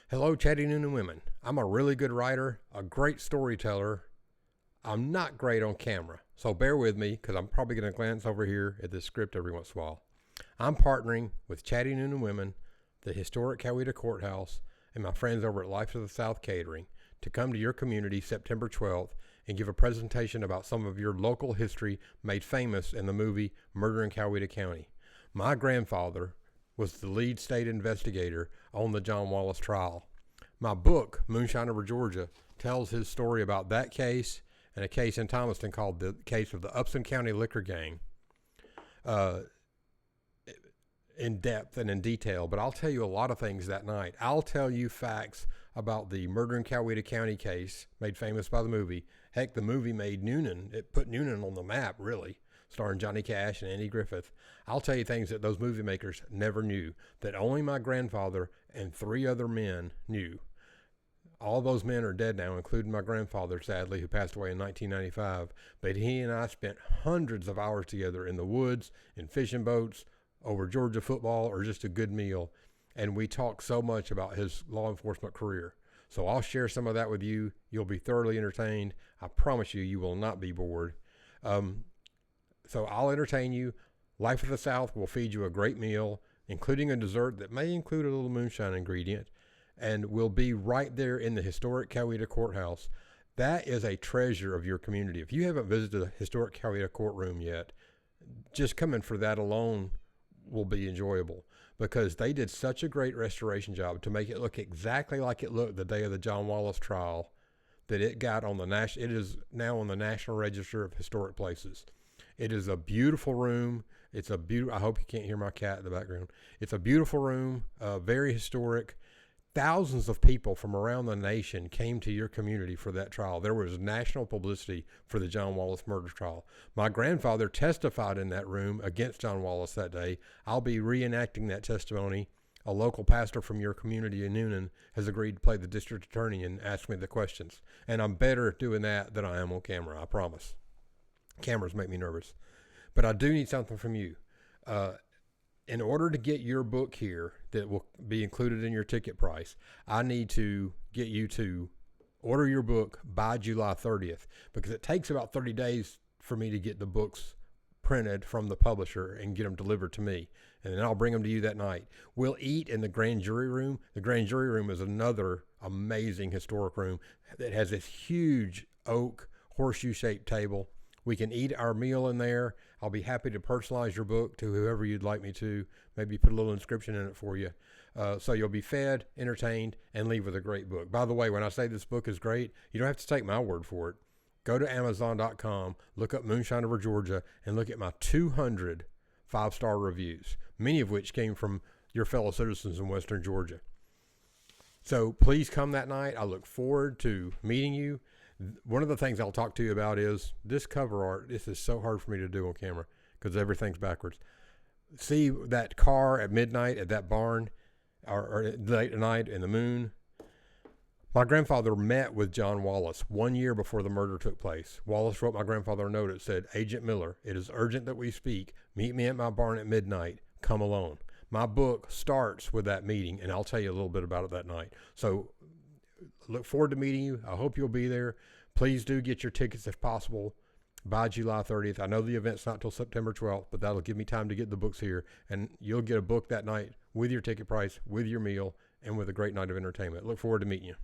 Hello, chatty noon and women. I'm a really good writer, a great storyteller. I'm not great on camera, so bear with me because I'm probably going to glance over here at this script every once in a while. I'm partnering with Chatty Noon and Women, the historic Coweta Courthouse, and my friends over at Life of the South Catering to come to your community September 12th and give a presentation about some of your local history made famous in the movie Murder in Coweta County. My grandfather was the lead state investigator on the John Wallace trial. My book, Moonshine Over Georgia, tells his story about that case and a case in Thomaston called the case of the Upson County Liquor Gang in depth and in detail, but I'll tell you a lot of things that night. I'll tell you facts about the Murder in Coweta County case made famous by the movie. Heck, the movie made Noonan. It put Noonan on the map, really, starring Johnny Cash and Andy Griffith. I'll tell you things that those movie makers never knew, that only my grandfather and 3 other men knew. All those men are dead now, including my grandfather, sadly, who passed away in 1995. But he and I spent hundreds of hours together in the woods, in fishing boats, over Georgia football, or just a good meal. And we talked so much about his law enforcement career. So I'll share some of that with you. You'll be thoroughly entertained. I promise you, you will not be bored. So I'll entertain you. Life of the South will feed you a great meal, including a dessert that may include a little moonshine ingredient, and we'll be right there in the historic Coweta Courthouse. That is a treasure of your community. If you haven't visited the historic Coweta courtroom yet, just coming for that alone will be enjoyable, because they did such a great restoration job to make it look exactly like it looked the day of the John Wallace trial that it got on the it is now on the National Register of Historic Places. It is a beautiful room. It's a I hope you can't hear my cat in the background. It's a beautiful room, very historic. Thousands of people from around the nation came to your community for that trial. There was national publicity for the John Wallace murder trial. My grandfather testified in that room against John Wallace that day. I'll be reenacting that testimony. A local pastor from your community in Noonan has agreed to play the district attorney and ask me the questions. And I'm better at doing that than I am on camera, I promise. Cameras make me nervous. But I do need something from you. In order to get your book here that will be included in your ticket price, I need to get you to order your book by July 30th, because it takes about 30 days for me to get the books printed from the publisher and get them delivered to me. And then I'll bring them to you that night. We'll eat in the grand jury room. The grand jury room is another amazing historic room that has this huge oak horseshoe-shaped table. We can eat our meal in there. I'll be happy to personalize your book to whoever you'd like me to. Maybe put a little inscription in it for you. So you'll be fed, entertained, and leave with a great book. By the way, when I say this book is great, you don't have to take my word for it. Go to Amazon.com, look up Moonshine Over Georgia, and look at my 200 5-star reviews, many of which came from your fellow citizens in Western Georgia. So please come that night. I look forward to meeting you. One of the things I'll talk to you about is this cover art. This is so hard for me to do on camera because everything's backwards. See that car at midnight at that barn, or late at night in the moon? My grandfather met with John Wallace 1 year before the murder took place. Wallace wrote my grandfather a note that said, "Agent Miller, it is urgent that we speak. Meet me at my barn at midnight. Come alone." My book starts with that meeting, and I'll tell you a little bit about it that night. So look forward to meeting you. I hope you'll be there. Please do get your tickets if possible by July 30th. I know the event's not till September 12th, but that'll give me time to get the books here. And you'll get a book that night with your ticket price, with your meal, and with a great night of entertainment. Look forward to meeting you.